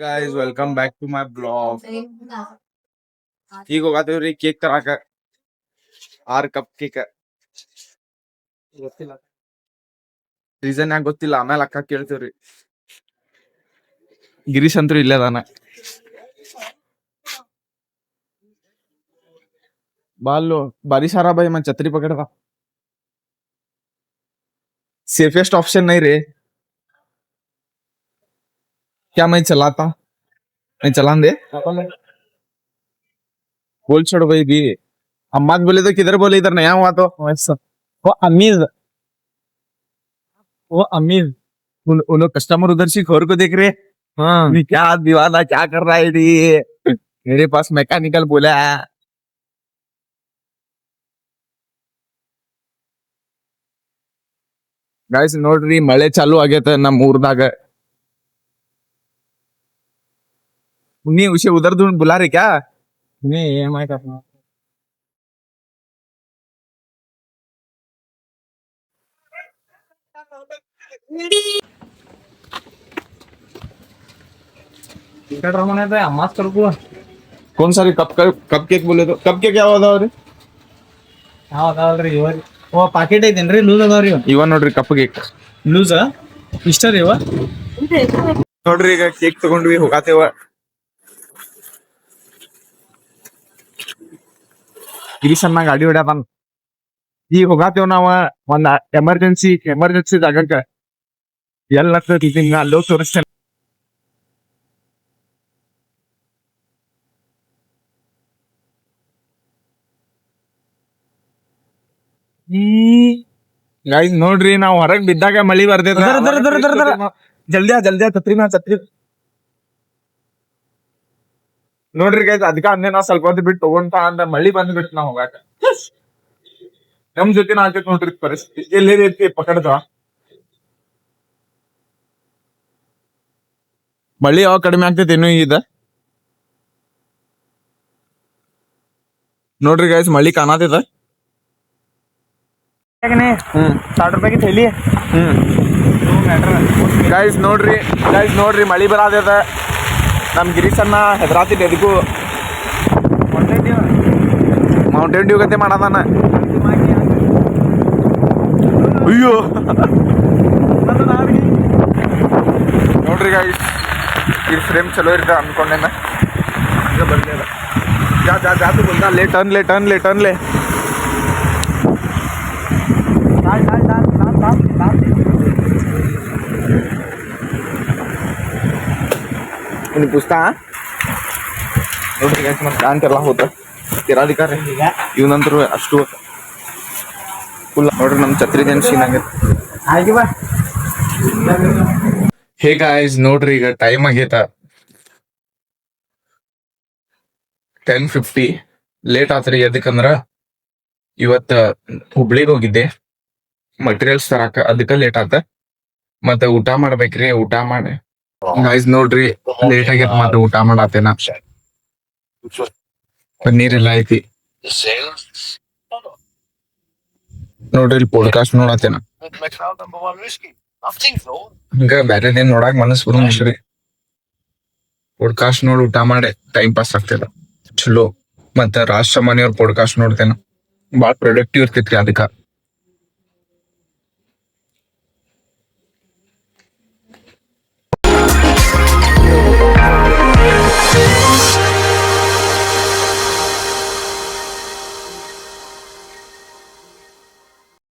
guys, welcome back to my blog. ಈಗ ಹೋಗತ್ತೇವ್ರಿ cake ತರಾಕ 6 cup cake. ಗೊತ್ತಿಲ್ಲ ರೀಸನ್ ಯಾಕೆ ಗೊತ್ತಿಲ್ಲ, ಆಮೇಲೆ ಅಕ್ಕ ಕೇಳ್ತೇವ್ರಿ. ಗಿರೀಶ್ ಅಂತೂ ಇಲ್ಲೇ ಅದಾನ. बालो बारिश आ रहा भाई, मैं छतरी पकड़ रहा. सेफेस्ट ऑप्शन नहीं रे. क्या मैं चलाता? मैं चलान दे. बोल छोड़ भाई भी. अम्मा बोले तो किधर बोले, इधर नया हुआ तो वैसा. वो अमीज उन कस्टमर उधर से खोर को देख रहे. हाँ क्या दीवाना क्या कर रहा है ये. मेरे पास मैकेनिकल बोला है. गाइस ನೋಡ್ರಿ ಮಳೆ ಚಾಲು ಆಗೈತೆ ನಮ್ಮ ಊರ್ದಾಗ. उन्हीं उसे उधर दूर बुला रहे क्या? नहीं EMI का कौन सारे कप केक बोले तो कप केक क्या होता है? ಓ ಪಾಕೆಟ್ ಐತೇನ್ರಿ ಲೂಸ್ ಅದಾವ್ರಿ ಇವ ನೋಡ್ರಿ ಕಪ್ ಕೇಕ್ ಲೂಸ್ ಇಷ್ಟ ರೀ ಇವ ನೋಡ್ರಿ. ಈಗ ಕೇಕ್ ತಗೊಂಡ್ವಿ ಹೋಗಾತೇವ. ಗಿರೀಶನ್ನ ಗಾಡಿ ಹೊಡ್ಯಾತಾನ. ಈಗ ಹೋಗಾತೇವ್ ನಾವ ಒಂದ್ ಎಮರ್ಜೆನ್ಸಿ ಜಾಗಕ್ಕ. ಎಲ್ಲ ಅಲ್ಲೋ ತೋರಿಸ್ತೇನೆ. ಗೈಸ್ ನೋಡ್ರಿ, ನಾವ್ ಹೊರಗ್ ಬಿದ್ದಾಗ ಮಳಿ ಬರ್ತೈತ. ಜಲ್ದಿ ಛತ್ರಿ ನೋಡ್ರಿ ಗೈಸ್, ಅದಕ್ಕ ಅಂದೆ ನಾವ್ ಸ್ವಲ್ಪ ಹೊತ್ತು ಬಿಟ್ಟು ತಗೊಂತ ಅಂದ ಮಳಿ ಬಂದ್ಬಿಟ್ಟು ನಾವ್ ಹೋಗಾಕ. ನಮ್ ಜೊತೆ ಆಗ್ತೈತಿ ನೋಡ್ರಿ ಪರಿಸ್ಥಿತಿ. ಎಲ್ಲೇ ರೀತಿ ಪಕಡ್ದ ಮಳಿ ಯಾವಾಗ ಕಡಿಮೆ ಆಗ್ತೈತಿ ಇನ್ನೂ ಇದ. ನೋಡ್ರಿ ಗೈಸ್, ಮಳಿ ಕಾಣತೈತ. 60 ರೂಪಾಯಿ की थैली ಗೈಸ್ ನೋಡ್ರಿ ಮಳಿ ಬರಾತೈತ. ನಮ್ ಗಿರೀಶನ್ನ ಹೆದರಾತಿದ್ ಎದಕ್ಕೂ ಮೌಂಟೇನ್ ಡ್ಯೂ ಗತೆ ಮಾಡದಾನ. ಅಯ್ಯೋ ನೋಡ್ರಿ ಗೈಸ್, ಈ ಫ್ರೇಮ್ ಚಲೋ ಇರ್ತ ಅನ್ಕೊಂಡೇನ. ಈಗ ಬರ್ಲಿಲ್ಲ. ಜಾತು ಬಂದ ಲೇ ಟರ್ನ್ ಲೇ. इन्हें पूछता ನೋಡ್ರಿ ಮತ್ತೆ ಕಾನ್ ಕೆಲ್ಲ ಹೋತ ತಿರಾಧಿಕಾರ ಇವನಂತರೂ ಅಷ್ಟು ಫುಲ್. ನೋಡ್ರಿ ನಮ್ ಛತ್ರಿ ಸೀನ್ ಆಗೈತೆ. ಹೇ ಗಾಯ್ಸ್, ನೋಡ್ರಿ ಈಗ ಟೈಮ್ ಆಗೈತ 10:50. ಲೇಟ್ ಆತ್ರಿ. ಎದಕ್ಕಂದ್ರ ಇವತ್ತ ಹುಬ್ಳಿಗ್ ಹೋಗಿದ್ದೆ ಮಟೀರಿಯಲ್ಸ್ ತರಾಕ, ಅದಕ್ಕ ಲೇಟ್ ಆತ. ಮತ್ತೆ ಊಟ ಮಾಡ್ಬೇಕ್ರಿ. ಊಟ ಮಾಡಿ ಗೈಸ್ ನೋಡ್ರಿ ಲೇಟ್ ಆಗೈತ. ಮತ್ತೆ ಊಟ ಮಾಡತ್ತೇನ. ಪನ್ನೀರ್ ಎಲ್ಲ ಐತಿ ನೋಡ್ರಿ. ಇಲ್ಲಿ ಪಾಡ್ಕಾಸ್ಟ್ ನೋಡತ್ತೇನ. ಹಂಗ ಬ್ಯಾರೆದೇನ್ ನೋಡಾಕ್ ಮನಸ್ ಬರೋಂಗಿಲ್ರಿ. ಪಾಡ್ಕಾಸ್ಟ್ ನೋಡಿ ಊಟ ಮಾಡಿ ಟೈಮ್ ಪಾಸ್ ಆಗ್ತದ ಚಲೋ. ಮತ್ತ ರಾಜ್ ಶಮಾನಿ ಅವ್ರ ಪಾಡ್ಕಾಸ್ಟ್ ನೋಡ್ತೇನ. ಬಾಳ ಪ್ರೊಡಕ್ಟಿವ್ ಇರ್ತೈತ್ರಿ ಅದಕ್ಕ.